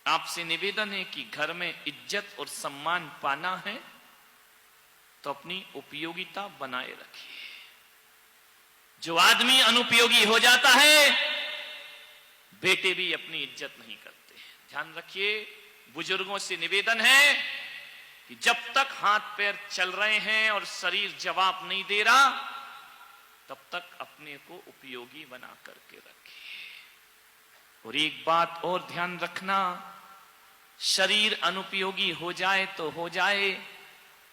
आपसे निवेदन है कि घर में इज्जत और सम्मान पाना है तो अपनी उपयोगिता बनाए रखिए। जो आदमी अनुपयोगी हो जाता है, बेटे भी अपनी इज्जत नहीं करते। ध्यान रखिए, बुजुर्गों से निवेदन है कि जब तक हाथ पैर चल रहे हैं और शरीर जवाब नहीं दे रहा, तब तक अपने को उपयोगी बना करके रखिए। और एक बात और ध्यान रखना, शरीर अनुपयोगी हो जाए तो हो जाए,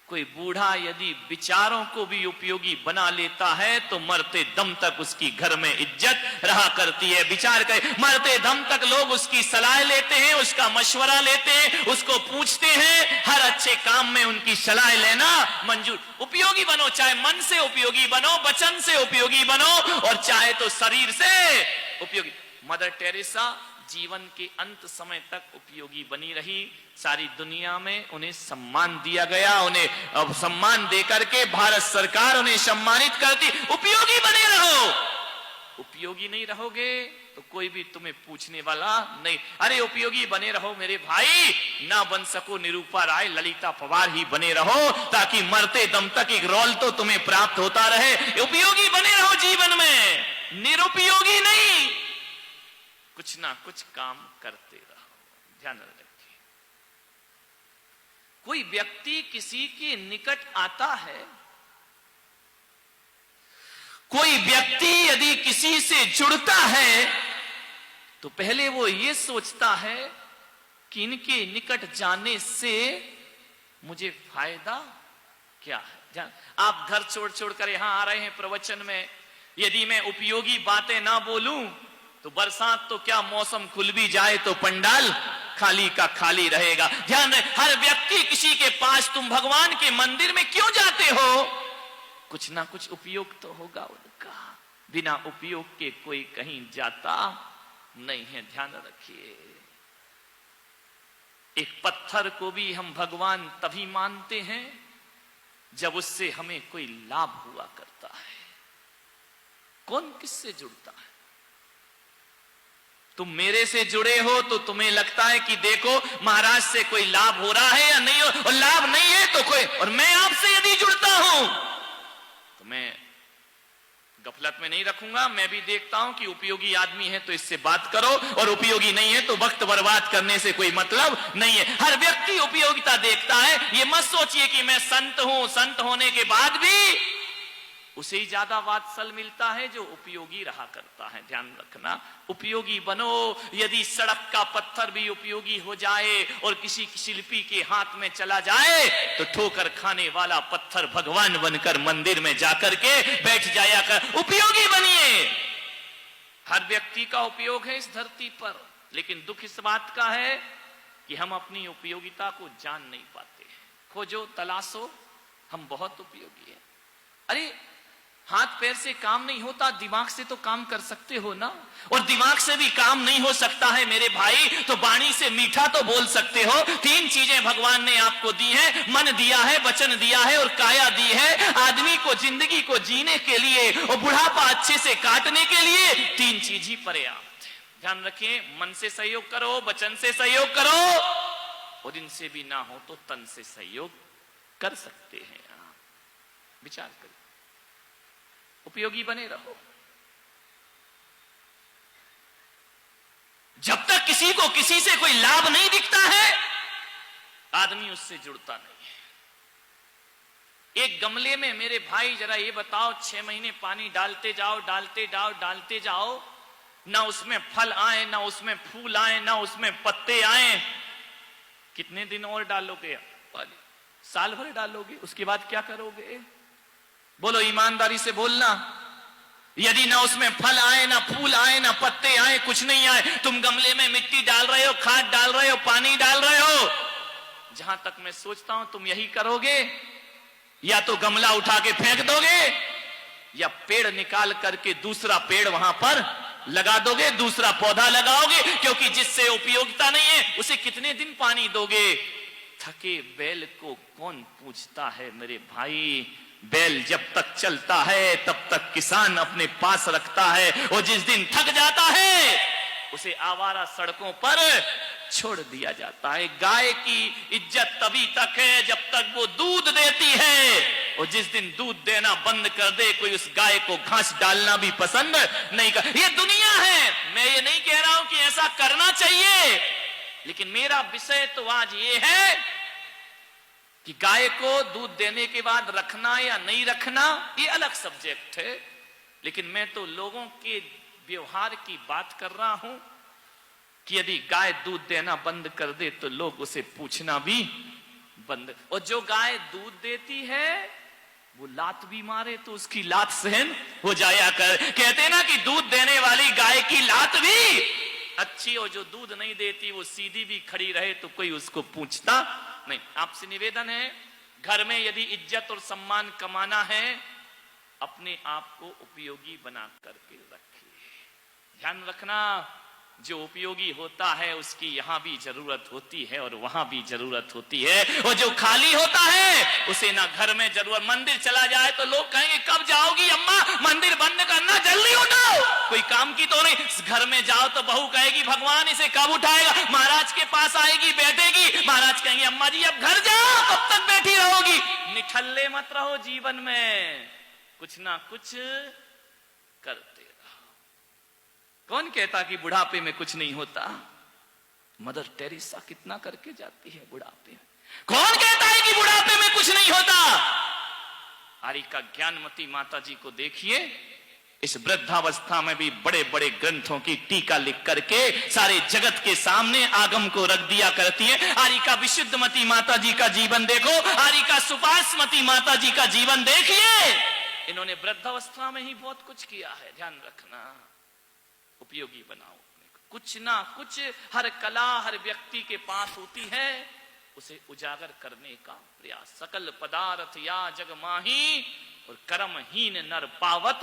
कोई बूढ़ा यदि विचारों को भी उपयोगी बना लेता है तो मरते दम तक उसकी घर में इज्जत रहा करती है। विचार करें, मरते दम तक लोग उसकी सलाह लेते हैं, उसका मशवरा लेते हैं, उसको पूछते हैं। हर अच्छे काम में उनकी सलाह लेना मंजूर। उपयोगी बनो, चाहे मन से उपयोगी बनो, वचन से उपयोगी बनो, और चाहे तो शरीर से उपयोगी। मदर टेरेसा जीवन के अंत समय तक उपयोगी बनी रही। सारी दुनिया में उन्हें सम्मान दिया गया, उन्हें अब सम्मान देकर के भारत सरकार उन्हें सम्मानित करती। उपयोगी बने रहो। उपयोगी नहीं रहोगे तो कोई भी तुम्हें पूछने वाला नहीं। अरे उपयोगी बने रहो मेरे भाई, ना बन सको निरूपा राय, ललिता पवार ही बने रहो, ताकि मरते दम तक एक रोल तो तुम्हें प्राप्त होता रहे। उपयोगी बने रहो जीवन में, निरुपयोगी नहीं। कुछ ना कुछ काम करते रहो। ध्यान रखिए, कोई व्यक्ति किसी के निकट आता है, कोई व्यक्ति यदि किसी से जुड़ता है तो पहले वो ये सोचता है कि इनके निकट जाने से मुझे फायदा क्या है। आप घर छोड़ छोड़ कर यहां आ रहे हैं प्रवचन में, यदि मैं उपयोगी बातें ना बोलूं तो बरसात तो क्या, मौसम खुल भी जाए तो पंडाल खाली का खाली रहेगा। ध्यान रहे, हर व्यक्ति किसी के पास, तुम भगवान के मंदिर में क्यों जाते हो, कुछ ना कुछ उपयोग तो होगा उनका। बिना उपयोग के कोई कहीं जाता नहीं है। ध्यान रखिए, एक पत्थर को भी हम भगवान तभी मानते हैं जब उससे हमें कोई लाभ हुआ करता है। कौन किससे जुड़ता है? तुम मेरे से जुड़े हो तो तुम्हें लगता है कि देखो महाराज से कोई लाभ हो रहा है या नहीं हो, और लाभ नहीं है तो कोई। और मैं आपसे यदि जुड़ता हूं तो मैं गफलत में नहीं रखूंगा। मैं भी देखता हूं कि उपयोगी आदमी है तो इससे बात करो, और उपयोगी नहीं है तो वक्त बर्बाद करने से कोई मतलब नहीं है। हर व्यक्ति उपयोगिता देखता है। ये मत सोचिए कि मैं संत हूं, संत होने के बाद भी उसे ही ज्यादा वात्सल मिलता है जो उपयोगी रहा करता है। ध्यान रखना, उपयोगी बनो। यदि सड़क का पत्थर भी उपयोगी हो जाए और किसी शिल्पी के हाथ में चला जाए तो ठोकर खाने वाला पत्थर भगवान बनकर मंदिर में जाकर के बैठ जाया कर। उपयोगी बनिए। हर व्यक्ति का उपयोग है इस धरती पर, लेकिन दुख इस बात का है कि हम अपनी उपयोगिता को जान नहीं पाते। खोजो, तलाशो, हम बहुत उपयोगी हैं। अरे हाथ पैर से काम नहीं होता, दिमाग से तो काम कर सकते हो ना। और दिमाग से भी काम नहीं हो सकता है मेरे भाई, तो वाणी से मीठा तो बोल सकते हो। तीन चीजें भगवान ने आपको दी हैं, मन दिया है, वचन दिया है और काया दी है। आदमी को जिंदगी को जीने के लिए और बुढ़ापा अच्छे से काटने के लिए तीन चीज ही पर्याप्त है। ध्यान रखें, मन से सहयोग करो, वचन से सहयोग करो, और इनसे भी ना हो तो तन से सहयोग कर सकते हैं। विचार करो, उपयोगी बने रहो। जब तक किसी को किसी से कोई लाभ नहीं दिखता है, आदमी उससे जुड़ता नहीं है। एक गमले में मेरे भाई जरा ये बताओ, 6 महीने पानी डालते जाओ, डालते जाओ, डालते जाओ, ना उसमें फल आए, ना उसमें फूल आए, ना उसमें पत्ते आए, कितने दिन और डालोगे? साल भर डालोगे, उसके बाद क्या करोगे? बोलो, ईमानदारी से बोलना। यदि ना उसमें फल आए, ना फूल आए, ना पत्ते आए, कुछ नहीं आए, तुम गमले में मिट्टी डाल रहे हो, खाद डाल रहे हो, पानी डाल रहे हो, जहां तक मैं सोचता हूं तुम यही करोगे। या तो गमला उठा के फेंक दोगे, या पेड़ निकाल करके दूसरा पेड़ वहां पर लगा दोगे, दूसरा पौधा लगाओगे, क्योंकि जिससे उपयोगिता नहीं है उसे कितने दिन पानी दोगे? थके बैल को कौन पूछता है मेरे भाई। बैल जब तक चलता है तब तक किसान अपने पास रखता है, और जिस दिन थक जाता है उसे आवारा सड़कों पर छोड़ दिया जाता है। गाय की इज्जत तभी तक है जब तक वो दूध देती है, और जिस दिन दूध देना बंद कर दे कोई उस गाय को घास डालना भी पसंद नहीं कर। ये दुनिया है, मैं ये नहीं कह रहा हूं कि ऐसा करना चाहिए, लेकिन मेरा विषय तो आज ये है कि गाय को दूध देने के बाद रखना या नहीं रखना ये अलग सब्जेक्ट है, लेकिन मैं तो लोगों के व्यवहार की बात कर रहा हूं कि यदि गाय दूध देना बंद कर दे तो लोग उसे पूछना भी बंद। और जो गाय दूध देती है वो लात भी मारे तो उसकी लात सहन हो जाया कर। कहते ना कि दूध देने वाली गाय की लात भी अच्छी, और जो दूध नहीं देती वो सीधी भी खड़ी रहे तो कोई उसको पूछता नहीं। आपसे निवेदन है, घर में यदि इज्जत और सम्मान कमाना है, अपने आप को उपयोगी बना करके रखिए। ध्यान रखना, जो उपयोगी होता है उसकी यहां भी जरूरत होती है और वहां भी जरूरत होती है, और जो खाली होता है उसे ना घर में जरूरत। मंदिर चला जाए तो लोग कहेंगे कब जाओगी अम्मा, मंदिर बंद करना, जल्दी उठाओ, कोई काम की तो नहीं। घर में जाओ तो बहू कहेगी भगवान इसे कब उठाएगा, महाराज के पास आएगी बैठेगी, महाराज कहेंगे अम्मा जी अब घर जाओ, कब तक बैठी रहोगी। निठल्ले मत रहो, जीवन में कुछ ना कुछ करते। कौन कहता कि बुढ़ापे में कुछ नहीं होता? मदर टेरेसा कितना करके जाती है बुढ़ापे में। कौन कहता है कि बुढ़ापे में कुछ नहीं होता? आरिका ज्ञानमती माता जी को देखिए, इस वृद्धावस्था में भी बड़े बड़े ग्रंथों की टीका लिख करके सारे जगत के सामने आगम को रख दिया करती है। आरिका विशुद्धमती माता जी का जीवन देखो, आरिका सुपासमती माता जी का जीवन देखिए, इन्होंने वृद्धावस्था में ही बहुत कुछ किया है। ध्यान रखना, उपयोगी बनाओ अपने को। कुछ ना कुछ हर कला हर व्यक्ति के पास होती है, उसे उजागर करने का प्रयास। सकल पदार्थ या जग माही और कर्महीन नर पावत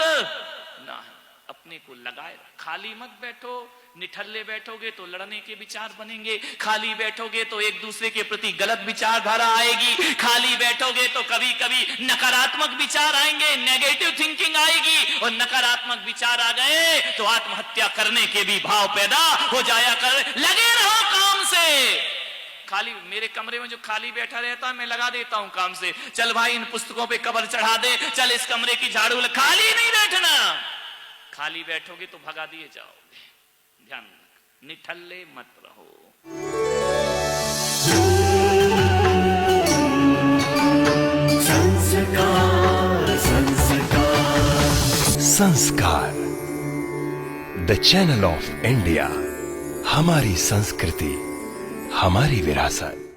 ना है। अपने को लगाए, खाली मत बैठो। निठल्ले बैठोगे तो लड़ने के विचार बनेंगे, खाली बैठोगे तो एक दूसरे के प्रति गलत विचारधारा आएगी, खाली बैठोगे तो कभी कभी नकारात्मक विचार आएंगे, नेगेटिव थिंकिंग आएगी, और नकारात्मक विचार आ गए तो आत्महत्या करने के भी भाव पैदा हो जाया कर। लगे रहो काम से। खाली मेरे कमरे में जो खाली बैठा रहता है मैं लगा देता हूं काम से, चल भाई इन पुस्तकों पे कवर चढ़ा दे, चल इस कमरे की झाड़ू। खाली नहीं बैठना, खाली बैठोगे तो भगा दिए जाओगे। ध्यान, निठल्ले मत रहो। संस्कार संस्कार संस्कार, द चैनल ऑफ इंडिया। हमारी संस्कृति, हमारी विरासत।